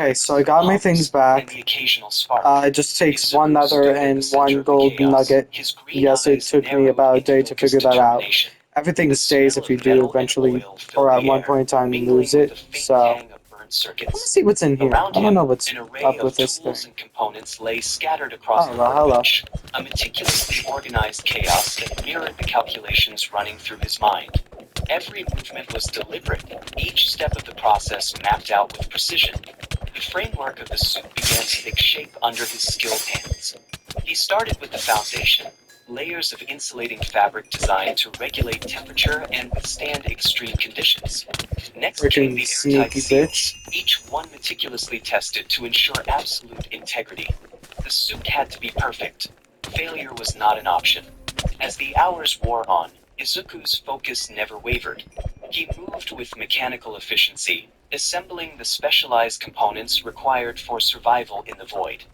Okay, so I got my things and back. the occasional spark. It just takes one Izuku nether stood at the and center one of the gold chaos, nugget. his green Yes, it eyes took me narrowed about a in day to focused figure that out. determination. Everything The stays smell if of you do metal and eventually, oil or filled at the one air, point in time lose mingling with it. the faint So, tang of burnt let's circuits. see what's in here. Around I don't him, know what's an array up of with this tools thing. and components lay scattered across Oh, the well, hello. workbench, a meticulously organized chaos that mirrored the calculations running through his mind. Every movement was deliberate, each step of the process mapped out with precision. The framework of the suit began to take shape under his skilled hands. He started with the foundation, layers of insulating fabric designed to regulate temperature and withstand extreme conditions. Next came Freaking the airtight sneaky seals, bitch. each one meticulously tested to ensure absolute integrity. The suit had to be perfect. Failure was not an option. As the hours wore on, Izuku's focus never wavered. He moved with mechanical efficiency, assembling the specialized components required for survival in the void.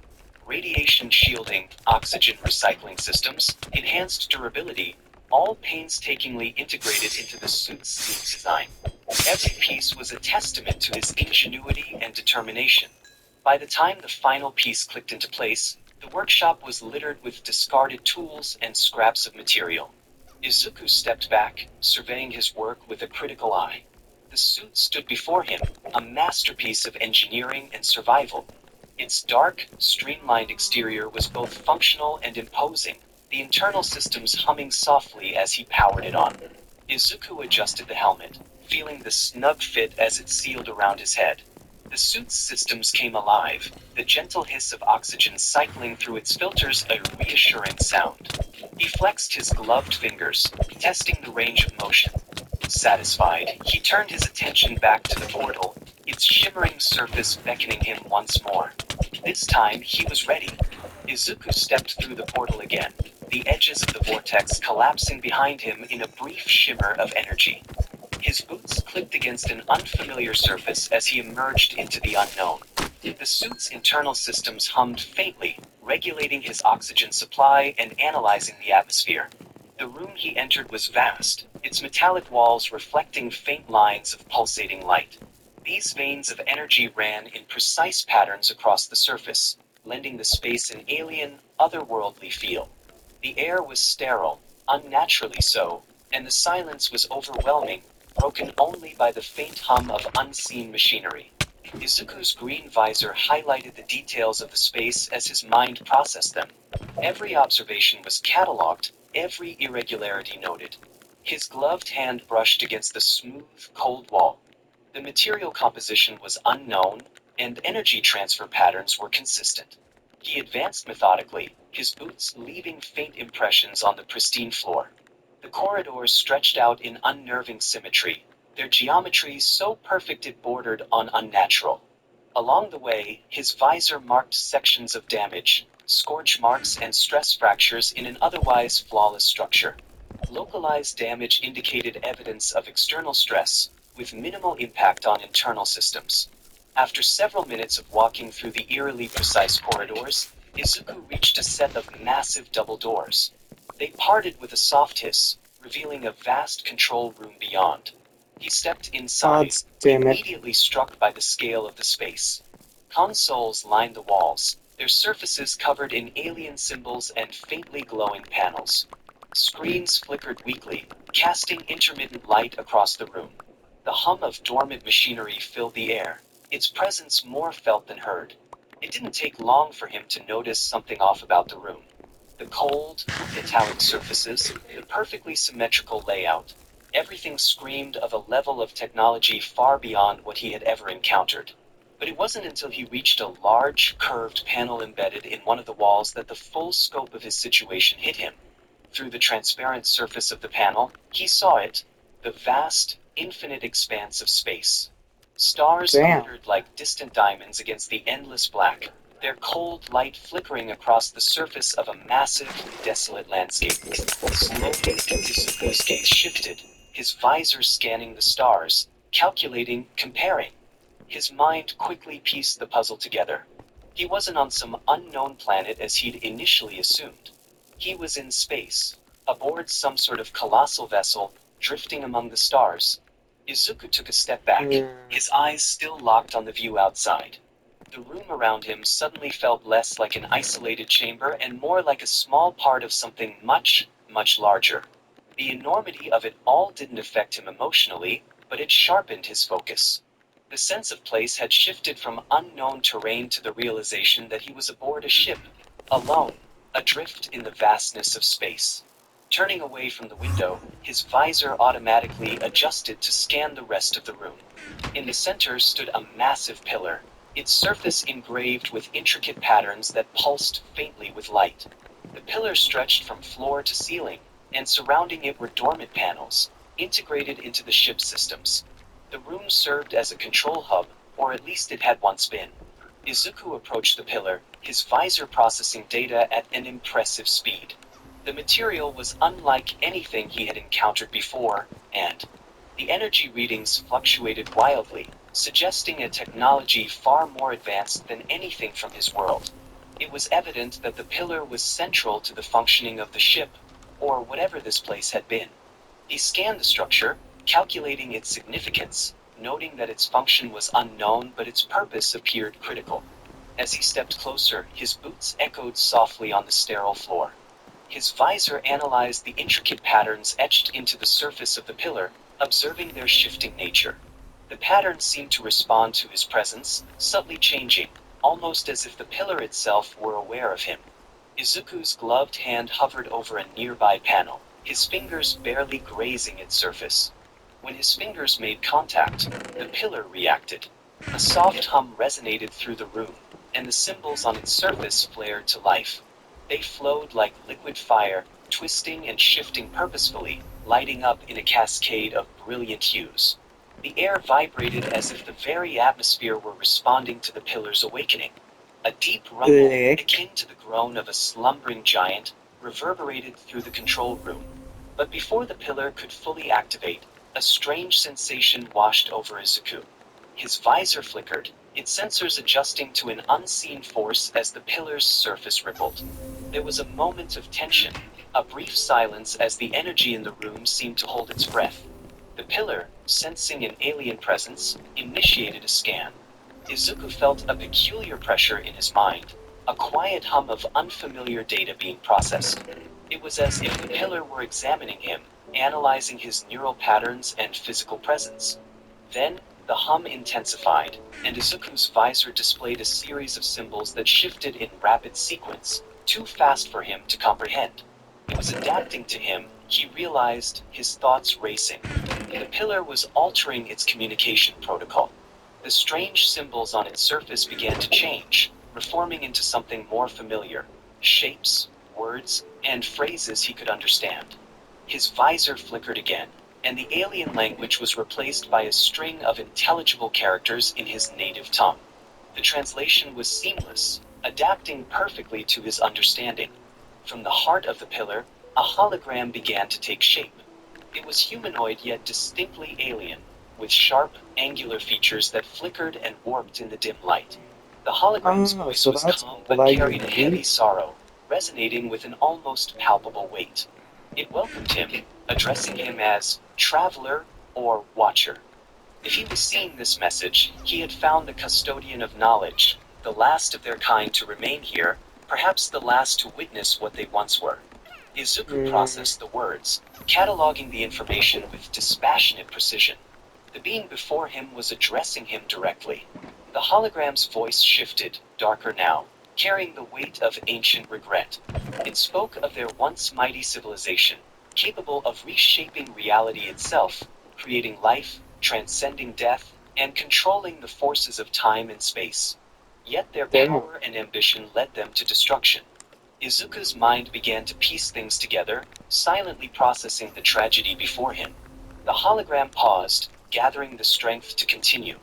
Radiation shielding, oxygen recycling systems, enhanced durability, all painstakingly integrated into the suit's sleek design. Every piece was a testament to his ingenuity and determination. By the time the final piece clicked into place, the workshop was littered with discarded tools and scraps of material. Izuku stepped back, surveying his work with a critical eye. The suit stood before him, a masterpiece of engineering and survival. Its dark, streamlined exterior was both functional and imposing, the internal systems humming softly as he powered it on. Izuku adjusted the helmet, feeling the snug fit as it sealed around his head. The suit's systems came alive, the gentle hiss of oxygen cycling through its filters a reassuring sound. He flexed his gloved fingers, testing the range of motion. Satisfied, he turned his attention back to the portal, its shimmering surface beckoning him once more. This time, he was ready. Izuku stepped through the portal again, the edges of the vortex collapsing behind him in a brief shimmer of energy. His boots clicked against an unfamiliar surface as he emerged into the unknown. The suit's internal systems hummed faintly, regulating his oxygen supply and analyzing the atmosphere. The room he entered was vast, its metallic walls reflecting faint lines of pulsating light. These veins of energy ran in precise patterns across the surface, lending the space an alien, otherworldly feel. The air was sterile, unnaturally so, and the silence was overwhelming, broken only by the faint hum of unseen machinery. Izuku's green visor highlighted the details of the space as his mind processed them. Every observation was catalogued, every irregularity noted. His gloved hand brushed against the smooth, cold wall. The material composition was unknown, and energy transfer patterns were consistent. He advanced methodically, his boots leaving faint impressions on the pristine floor. The corridors stretched out in unnerving symmetry, their geometry so perfect it bordered on unnatural. Along the way, his visor marked sections of damage, scorch marks and stress fractures in an otherwise flawless structure. Localized damage indicated evidence of external stress, with minimal impact on internal systems. After several minutes of walking through the eerily precise corridors, Izuku reached a set of massive double doors. They parted with a soft hiss, revealing a vast control room beyond. He stepped God inside, damn it. immediately struck by the scale of the space. Consoles lined the walls, their surfaces covered in alien symbols and faintly glowing panels. Screens flickered weakly, casting intermittent light across the room. The hum of dormant machinery filled the air, its presence more felt than heard. It didn't take long for him to notice something off about the room. The cold, metallic surfaces, the perfectly symmetrical layout. Everything screamed of a level of technology far beyond what he had ever encountered. But it wasn't until he reached a large, curved panel embedded in one of the walls that the full scope of his situation hit him. Through the transparent surface of the panel, he saw it, the vast, infinite expanse of space. Stars Damn. glittered like distant diamonds against the endless black, their cold light flickering across the surface of a massive, desolate landscape. Slowly, Izuku's gaze shifted, his visor scanning the stars, calculating, comparing. His mind quickly pieced the puzzle together. He wasn't on some unknown planet as he'd initially assumed. He was in space, aboard some sort of colossal vessel, drifting among the stars. Izuku took a step back, Mm, his eyes still locked on the view outside. The room around him suddenly felt less like an isolated chamber and more like a small part of something much, much larger. The enormity of it all didn't affect him emotionally, but it sharpened his focus. The sense of place had shifted from unknown terrain to the realization that he was aboard a ship, alone, adrift in the vastness of space. Turning away from the window, his visor automatically adjusted to scan the rest of the room. In the center stood a massive pillar, its surface engraved with intricate patterns that pulsed faintly with light. The pillar stretched from floor to ceiling, and surrounding it were dormant panels, integrated into the ship's systems. The room served as a control hub, or at least it had once been. Izuku approached the pillar, his visor processing data at an impressive speed. The material was unlike anything he had encountered before, and the energy readings fluctuated wildly, suggesting a technology far more advanced than anything from his world. It was evident that the pillar was central to the functioning of the ship, or whatever this place had been. He scanned the structure, calculating its significance, noting that its function was unknown but its purpose appeared critical. As he stepped closer, his boots echoed softly on the sterile floor. His visor analyzed the intricate patterns etched into the surface of the pillar, observing their shifting nature. The patterns seemed to respond to his presence, subtly changing, almost as if the pillar itself were aware of him. Izuku's gloved hand hovered over a nearby panel, his fingers barely grazing its surface. When his fingers made contact, the pillar reacted. A soft hum resonated through the room, and the symbols on its surface flared to life. They flowed like liquid fire, twisting and shifting purposefully, lighting up in a cascade of brilliant hues. The air vibrated as if the very atmosphere were responding to the pillar's awakening. A deep rumble, akin to the groan of a slumbering giant, reverberated through the control room. But before the pillar could fully activate, a strange sensation washed over Izuku. His visor flickered, its sensors adjusting to an unseen force as the pillar's surface rippled. There was a moment of tension, a brief silence as the energy in the room seemed to hold its breath. The pillar, sensing an alien presence, initiated a scan. Izuku felt a peculiar pressure in his mind, a quiet hum of unfamiliar data being processed. It was as if the pillar were examining him, analyzing his neural patterns and physical presence. Then, the hum intensified, and Izuku's visor displayed a series of symbols that shifted in rapid sequence, too fast for him to comprehend. It was adapting to him, he realized, his thoughts racing. The pillar was altering its communication protocol. The strange symbols on its surface began to change, reforming into something more familiar. Shapes, words, and phrases he could understand. His visor flickered again, and the alien language was replaced by a string of intelligible characters in his native tongue. The translation was seamless, adapting perfectly to his understanding. From the heart of the pillar, a hologram began to take shape. It was humanoid yet distinctly alien, with sharp, angular features that flickered and warped in the dim light. The hologram's voice so was that's calm what but I carried a heavy need. sorrow, resonating with an almost palpable weight. It welcomed him, addressing him as traveler or watcher. If he was seeing this message, he had found the custodian of knowledge, the last of their kind to remain here, perhaps the last to witness what they once were. Izuku processed the words, cataloging the information with dispassionate precision. The being before him was addressing him directly. The hologram's voice shifted, darker now, carrying the weight of ancient regret. It spoke of their once mighty civilization, capable of reshaping reality itself, creating life, transcending death, and controlling the forces of time and space. Yet their power and ambition led them to destruction. Izuku's mind began to piece things together, silently processing the tragedy before him. The hologram paused, gathering the strength to continue.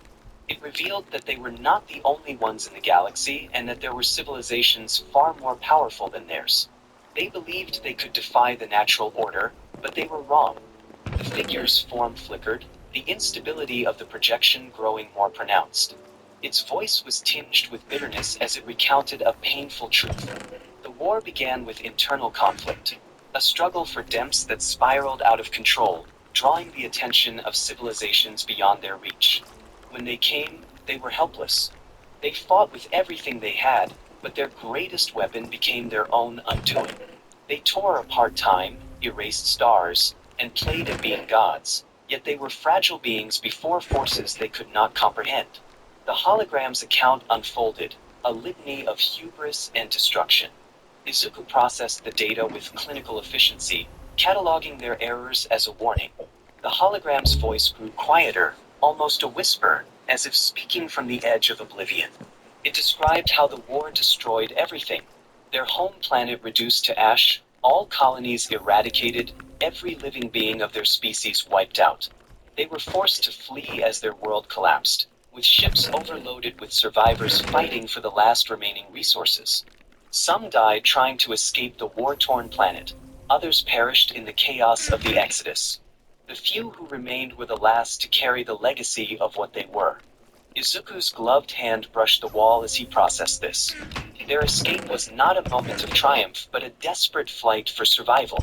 It revealed that they were not the only ones in the galaxy and that there were civilizations far more powerful than theirs. They believed they could defy the natural order, but they were wrong. The figure's form flickered, the instability of the projection growing more pronounced. Its voice was tinged with bitterness as it recounted a painful truth. The war began with internal conflict, a struggle for depths that spiraled out of control, drawing the attention of civilizations beyond their reach. When they came, they were helpless. They fought with everything they had, but their greatest weapon became their own undoing. They tore apart time, erased stars, and played at being gods, yet they were fragile beings before forces they could not comprehend. The hologram's account unfolded, a litany of hubris and destruction. Izuku processed the data with clinical efficiency, cataloging their errors as a warning. The hologram's voice grew quieter, almost a whisper, as if speaking from the edge of oblivion. It described how the war destroyed everything. Their home planet reduced to ash, all colonies eradicated, every living being of their species wiped out. They were forced to flee as their world collapsed, with ships overloaded with survivors fighting for the last remaining resources. Some died trying to escape the war-torn planet. Others perished in the chaos of the Exodus. The few who remained were the last to carry the legacy of what they were. Izuku's gloved hand brushed the wall as he processed this. Their escape was not a moment of triumph, but a desperate flight for survival.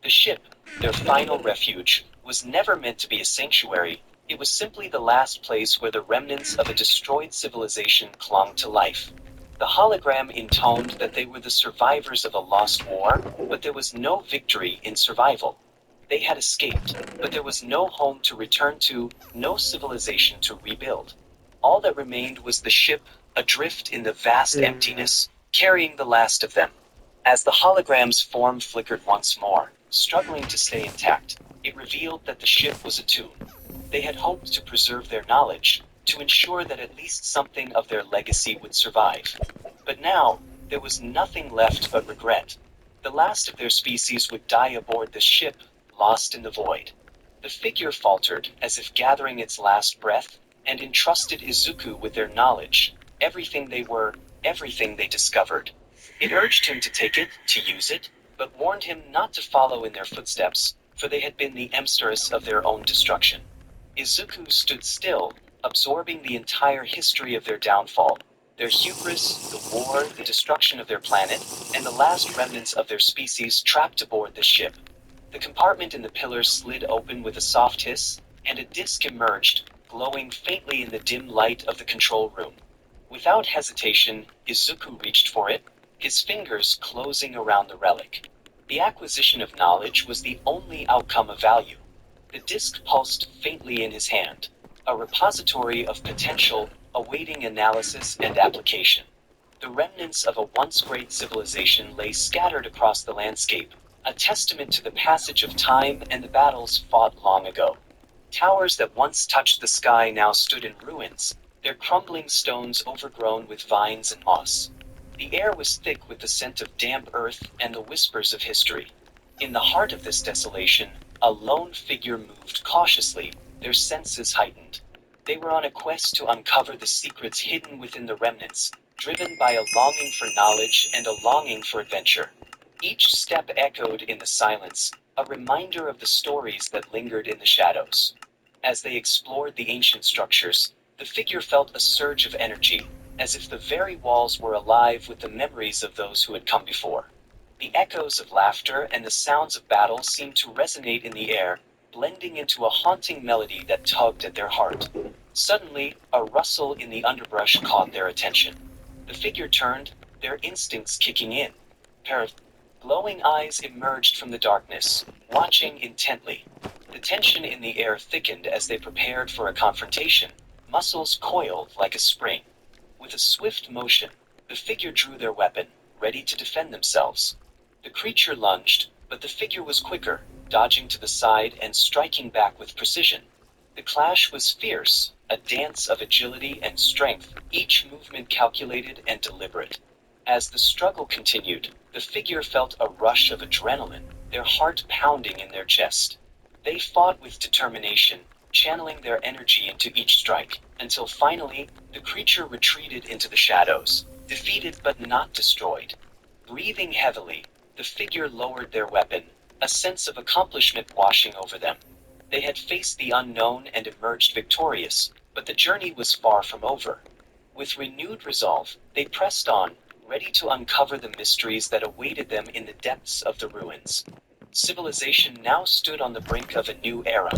The ship, their final refuge, was never meant to be a sanctuary. It was simply the last place where the remnants of a destroyed civilization clung to life. The hologram intoned that they were the survivors of a lost war, but there was no victory in survival. They had escaped, but there was no home to return to, no civilization to rebuild. All that remained was the ship, adrift in the vast emptiness, carrying the last of them. As the hologram's form flickered once more, struggling to stay intact, it revealed that the ship was a tomb. They had hoped to preserve their knowledge, to ensure that at least something of their legacy would survive. But now, there was nothing left but regret. The last of their species would die aboard the ship, lost in the void. The figure faltered, as if gathering its last breath, and entrusted Izuku with their knowledge, everything they were, everything they discovered. It urged him to take it, to use it, but warned him not to follow in their footsteps, for they had been the emissars of their own destruction. Izuku stood still, absorbing the entire history of their downfall, their hubris, the war, the destruction of their planet, and the last remnants of their species trapped aboard the ship. The compartment in the pillar slid open with a soft hiss, and a disk emerged, glowing faintly in the dim light of the control room. Without hesitation, Izuku reached for it, his fingers closing around the relic. The acquisition of knowledge was the only outcome of value. The disk pulsed faintly in his hand, a repository of potential awaiting analysis and application. The remnants of a once great civilization lay scattered across the landscape, a testament to the passage of time and the battles fought long ago. Towers that once touched the sky now stood in ruins, their crumbling stones overgrown with vines and moss. The air was thick with the scent of damp earth and the whispers of history. In the heart of this desolation, a lone figure moved cautiously, their senses heightened. They were on a quest to uncover the secrets hidden within the remnants, driven by a longing for knowledge and a longing for adventure. Each step echoed in the silence, a reminder of the stories that lingered in the shadows. As they explored the ancient structures, the figure felt a surge of energy, as if the very walls were alive with the memories of those who had come before. The echoes of laughter and the sounds of battle seemed to resonate in the air, blending into a haunting melody that tugged at their heart. Suddenly, a rustle in the underbrush caught their attention. The figure turned, their instincts kicking in. Pair of glowing eyes emerged from the darkness, watching intently. The tension in the air thickened as they prepared for a confrontation, muscles coiled like a spring. With a swift motion, the figure drew their weapon, ready to defend themselves. The creature lunged, but the figure was quicker, dodging to the side and striking back with precision. The clash was fierce, a dance of agility and strength, each movement calculated and deliberate. As the struggle continued, the figure felt a rush of adrenaline, their heart pounding in their chest. They fought with determination, channeling their energy into each strike, until finally, the creature retreated into the shadows, defeated but not destroyed. Breathing heavily, the figure lowered their weapon, a sense of accomplishment washing over them. They had faced the unknown and emerged victorious, but the journey was far from over. With renewed resolve, they pressed on, ready to uncover the mysteries that awaited them in the depths of the ruins. Civilization now stood on the brink of a new era.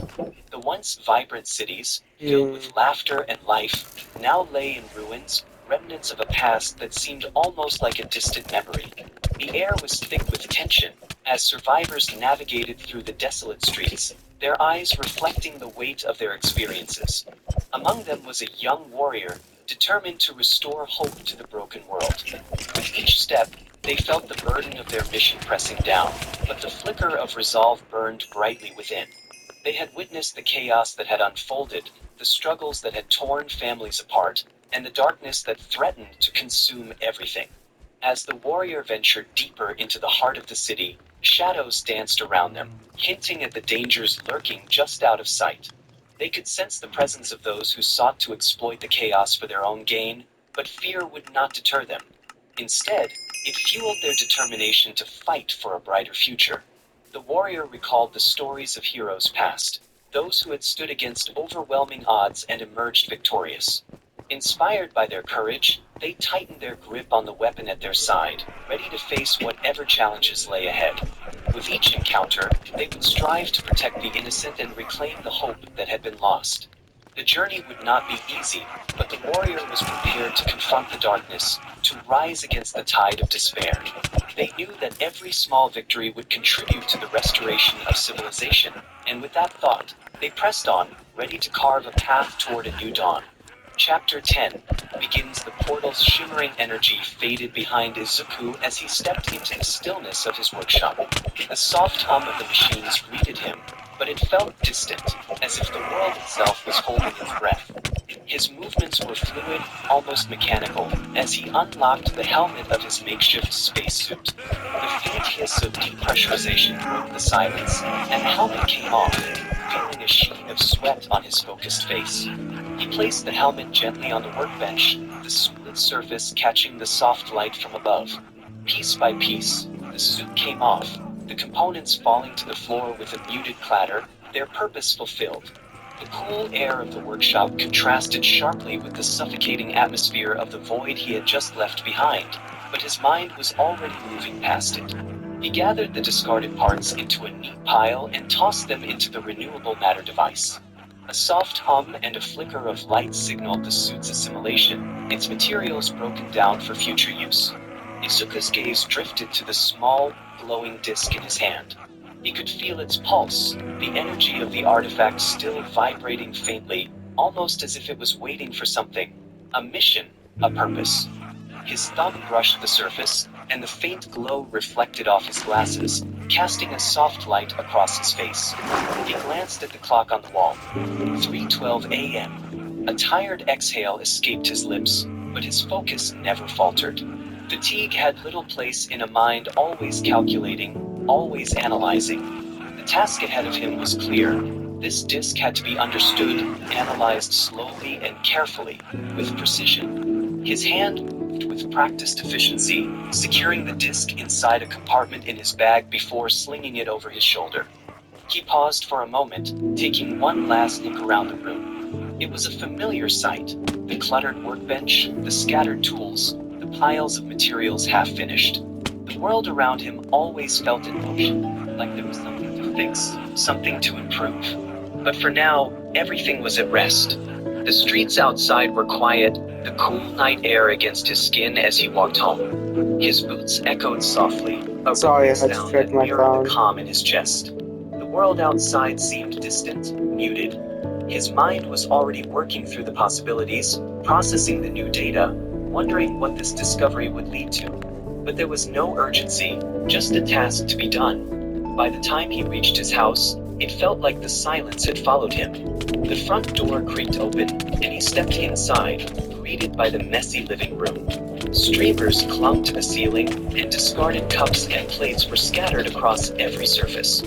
The once vibrant cities, filled with laughter and life, now lay in ruins, remnants of a past that seemed almost like a distant memory. The air was thick with tension as survivors navigated through the desolate streets, their eyes reflecting the weight of their experiences. Among them was a young warrior, determined to restore hope to the broken world. With each step, they felt the burden of their mission pressing down, but the flicker of resolve burned brightly within. They had witnessed the chaos that had unfolded, the struggles that had torn families apart, and the darkness that threatened to consume everything. As the warrior ventured deeper into the heart of the city, shadows danced around them, hinting at the dangers lurking just out of sight. They could sense the presence of those who sought to exploit the chaos for their own gain, but fear would not deter them. Instead, it fueled their determination to fight for a brighter future. The warrior recalled the stories of heroes past, those who had stood against overwhelming odds and emerged victorious. Inspired by their courage, they tightened their grip on the weapon at their side, ready to face whatever challenges lay ahead. With each encounter, they would strive to protect the innocent and reclaim the hope that had been lost. The journey would not be easy, but the warrior was prepared to confront the darkness, to rise against the tide of despair. They knew that every small victory would contribute to the restoration of civilization, and with that thought, they pressed on, ready to carve a path toward a new dawn. Chapter 10 begins. The portal's shimmering energy faded behind Izuku as he stepped into the stillness of his workshop. The soft hum of the machines greeted him, but it felt distant, as if the world itself was holding its breath. His movements were fluid, almost mechanical, as he unlocked the helmet of his makeshift spacesuit. The faint hiss of depressurization broke the silence, and the helmet came off, revealing a sheen of sweat on his focused face. He placed the helmet gently on the workbench, the smooth surface catching the soft light from above. Piece by piece, the suit came off, the components falling to the floor with a muted clatter, their purpose fulfilled. The cool air of the workshop contrasted sharply with the suffocating atmosphere of the void he had just left behind, but his mind was already moving past it. He gathered the discarded parts into a neat pile and tossed them into the renewable matter device. A soft hum and a flicker of light signaled the suit's assimilation, its materials broken down for future use. Izuku's gaze drifted to the small, glowing disc in his hand. He could feel its pulse, the energy of the artifact still vibrating faintly, almost as if it was waiting for something. A mission, a purpose. His thumb brushed the surface, and the faint glow reflected off his glasses, casting a soft light across his face. He glanced at the clock on the wall. 3:12 a.m. A tired exhale escaped his lips, but his focus never faltered. Fatigue had little place in a mind always calculating, always analyzing. The task ahead of him was clear. This disk had to be understood, analyzed slowly and carefully, with precision. His hand moved with practiced efficiency, securing the disk inside a compartment in his bag before slinging it over his shoulder. He paused for a moment, taking one last look around the room. It was a familiar sight: the cluttered workbench, the scattered tools, the piles of materials half-finished. The world around him always felt in motion, like there was something to fix, something to improve. But for now, everything was at rest. The streets outside were quiet, the cool night air against his skin as he walked home. His boots echoed softly, a Sorry, I rhythmic had to sound check that my mirrored the phone. calm in his chest. The world outside seemed distant, muted. His mind was already working through the possibilities, processing the new data, wondering what this discovery would lead to. But there was no urgency, just a task to be done. By the time he reached his house, it felt like the silence had followed him. The front door creaked open, and he stepped inside, greeted by the messy living room. Streamers clung to the ceiling, and discarded cups and plates were scattered across every surface.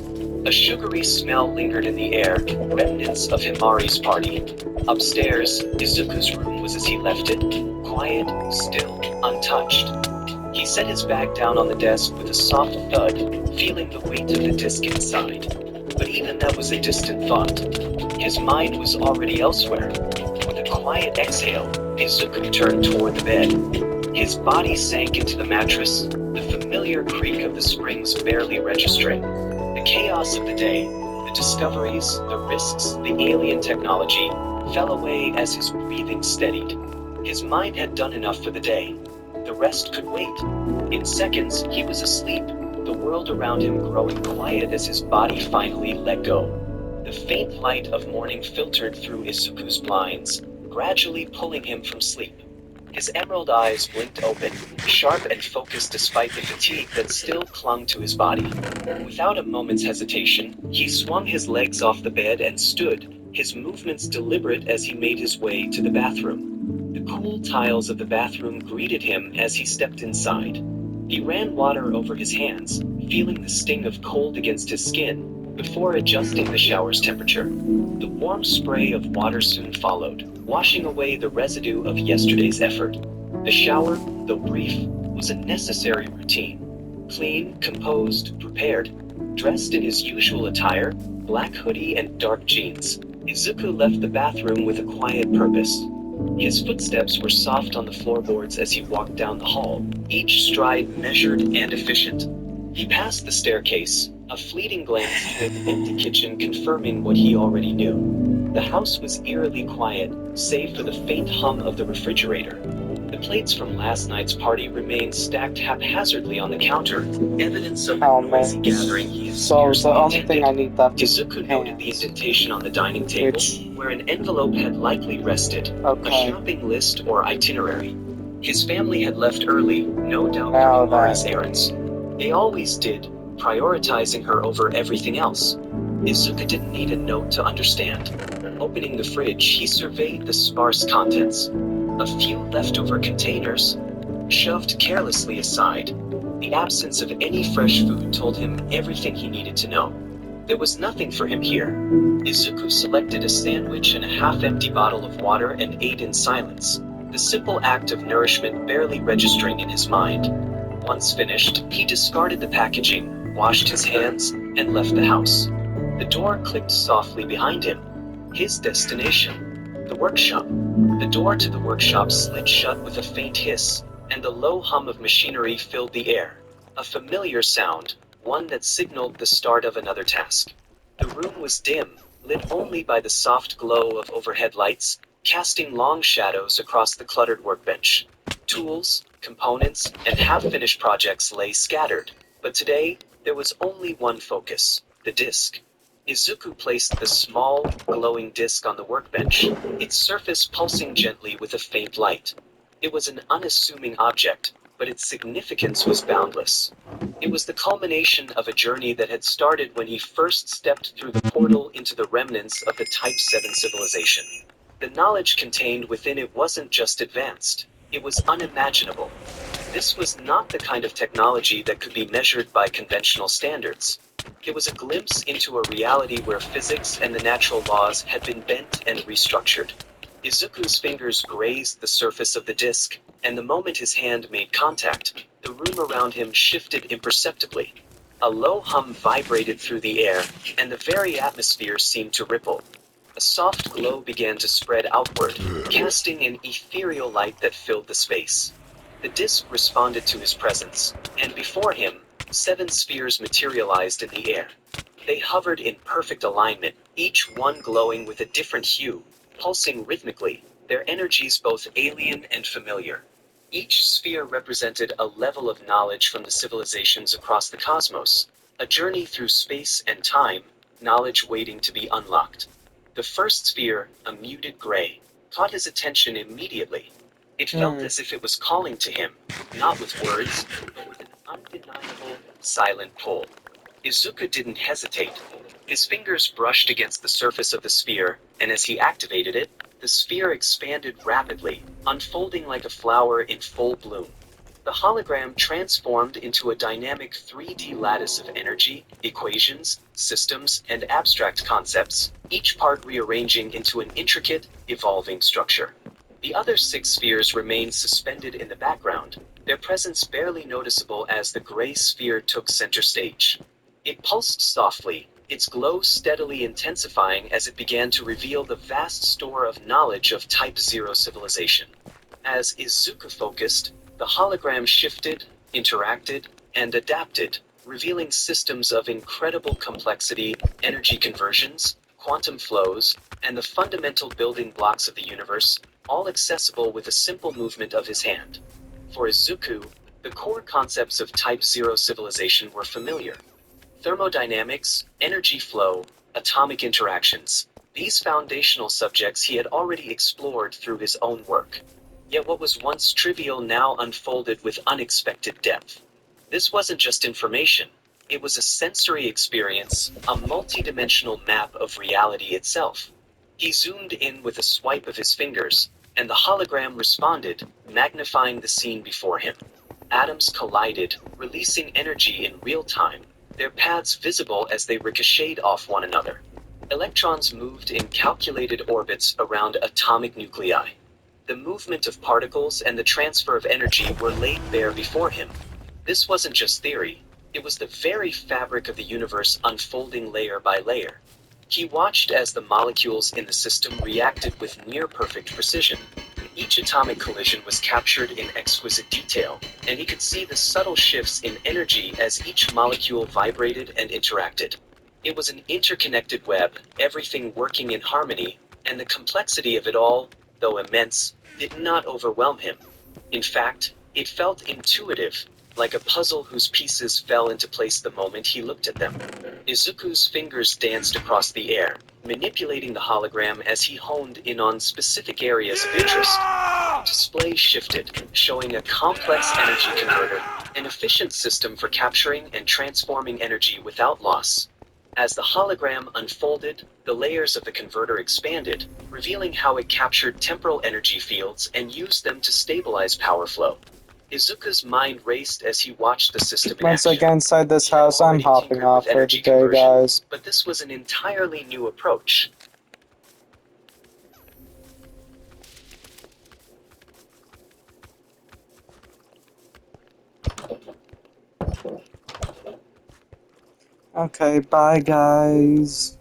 A sugary smell lingered in the air, remnants of Himari's party. Upstairs, Izuku's room was as he left it, quiet, still, untouched. He set his bag down on the desk with a soft thud, feeling the weight of the disk inside. But even that was a distant thought. His mind was already elsewhere. With a quiet exhale, Izuku turned toward the bed. His body sank into the mattress, the familiar creak of the springs barely registering. The chaos of the day, the discoveries, the risks, the alien technology, fell away as his breathing steadied. His mind had done enough for the day. The rest could wait. In seconds, he was asleep, the world around him growing quiet as his body finally let go. The faint light of morning filtered through Izuku's blinds, gradually pulling him from sleep. His emerald eyes blinked open, sharp and focused despite the fatigue that still clung to his body. Without a moment's hesitation, he swung his legs off the bed and stood, his movements deliberate as he made his way to the bathroom. The cool tiles of the bathroom greeted him as he stepped inside. He ran water over his hands, feeling the sting of cold against his skin, before adjusting the shower's temperature. The warm spray of water soon followed, washing away the residue of yesterday's effort. The shower, though brief, was a necessary routine. Clean, composed, prepared. Dressed in his usual attire, black hoodie and dark jeans, Izuku left the bathroom with a quiet purpose. His footsteps were soft on the floorboards as he walked down the hall, each stride measured and efficient. He passed the staircase, a fleeting glance at the empty kitchen confirming what he already knew. The house was eerily quiet, save for the faint hum of the refrigerator. The plates from last night's party remained stacked haphazardly on the counter, evidence of a noisy gathering he had So the scarcely only thing I attended. need left is Izuku noted the hands. indentation on the dining table, Which, where an envelope had likely rested, a okay, shopping list or itinerary. His family had left early, no doubt now doing Mara's that, errands. They always did, prioritizing her over everything else. Izuku didn't need a note to understand. Opening the fridge, he surveyed the sparse contents. A few leftover containers, shoved carelessly aside. The absence of any fresh food told him everything he needed to know. There was nothing for him here. Izuku selected a sandwich and a half-empty bottle of water and ate in silence, the simple act of nourishment barely registering in his mind. Once finished, he discarded the packaging, washed his hands, and left the house. The door clicked softly behind him. His destination, the workshop. The door to the workshop slid shut with a faint hiss, and the low hum of machinery filled the air. A familiar sound, one that signaled the start of another task. The room was dim, lit only by the soft glow of overhead lights, casting long shadows across the cluttered workbench. Tools, components, and half-finished projects lay scattered, but today, there was only one focus, the disc. Izuku placed the small, glowing disc on the workbench, its surface pulsing gently with a faint light. It was an unassuming object, but its significance was boundless. It was the culmination of a journey that had started when he first stepped through the portal into the remnants of the Type 7 civilization. The knowledge contained within it wasn't just advanced, it was unimaginable. This was not the kind of technology that could be measured by conventional standards. It was a glimpse into a reality where physics and the natural laws had been bent and restructured. Izuku's fingers grazed the surface of the disc, and the moment his hand made contact, the room around him shifted imperceptibly. A low hum vibrated through the air, and the very atmosphere seemed to ripple. A soft glow began to spread outward, casting an ethereal light that filled the space. The disc responded to his presence, and before him, 7 spheres materialized in the air. They hovered in perfect alignment, each one glowing with a different hue, pulsing rhythmically, their energies both alien and familiar. Each sphere represented a level of knowledge from the civilizations across the cosmos, a journey through space and time, knowledge waiting to be unlocked. The first sphere, a muted gray, caught his attention immediately. It felt as if it was calling to him, not with words, but with an undeniable, silent pull. Izuku didn't hesitate. His fingers brushed against the surface of the sphere, and as he activated it, the sphere expanded rapidly, unfolding like a flower in full bloom. The hologram transformed into a dynamic 3D lattice of energy, equations, systems, and abstract concepts, each part rearranging into an intricate, evolving structure. The other 6 spheres remained suspended in the background, their presence barely noticeable as the gray sphere took center stage. It pulsed softly, its glow steadily intensifying as it began to reveal the vast store of knowledge of Type 0 civilization. As Izuku focused, the hologram shifted, interacted, and adapted, revealing systems of incredible complexity, energy conversions, quantum flows, and the fundamental building blocks of the universe, all accessible with a simple movement of his hand. For Izuku, the core concepts of Type 0 civilization were familiar. Thermodynamics, energy flow, atomic interactions. These foundational subjects he had already explored through his own work. Yet what was once trivial now unfolded with unexpected depth. This wasn't just information, it was a sensory experience, a multidimensional map of reality itself. He zoomed in with a swipe of his fingers, and the hologram responded, magnifying the scene before him. Atoms collided, releasing energy in real time, their paths visible as they ricocheted off one another. Electrons moved in calculated orbits around atomic nuclei. The movement of particles and the transfer of energy were laid bare before him. This wasn't just theory, it was the very fabric of the universe unfolding layer by layer. He watched as the molecules in the system reacted with near-perfect precision. Each atomic collision was captured in exquisite detail, and he could see the subtle shifts in energy as each molecule vibrated and interacted. It was an interconnected web, everything working in harmony, and the complexity of it all, though immense, did not overwhelm him. In fact, it felt intuitive, like a puzzle whose pieces fell into place the moment he looked at them. Izuku's fingers danced across the air, manipulating the hologram as he honed in on specific areas of interest. The display shifted, showing a complex energy converter, an efficient system for capturing and transforming energy without loss. As the hologram unfolded, the layers of the converter expanded, revealing how it captured temporal energy fields and used them to stabilize power flow. Izuku's mind raced as he watched the system in Once action. again, inside this He had house, I'm already hopping tinkered off with for energy today, conversion, guys. but this was an entirely new approach. Okay, bye, guys.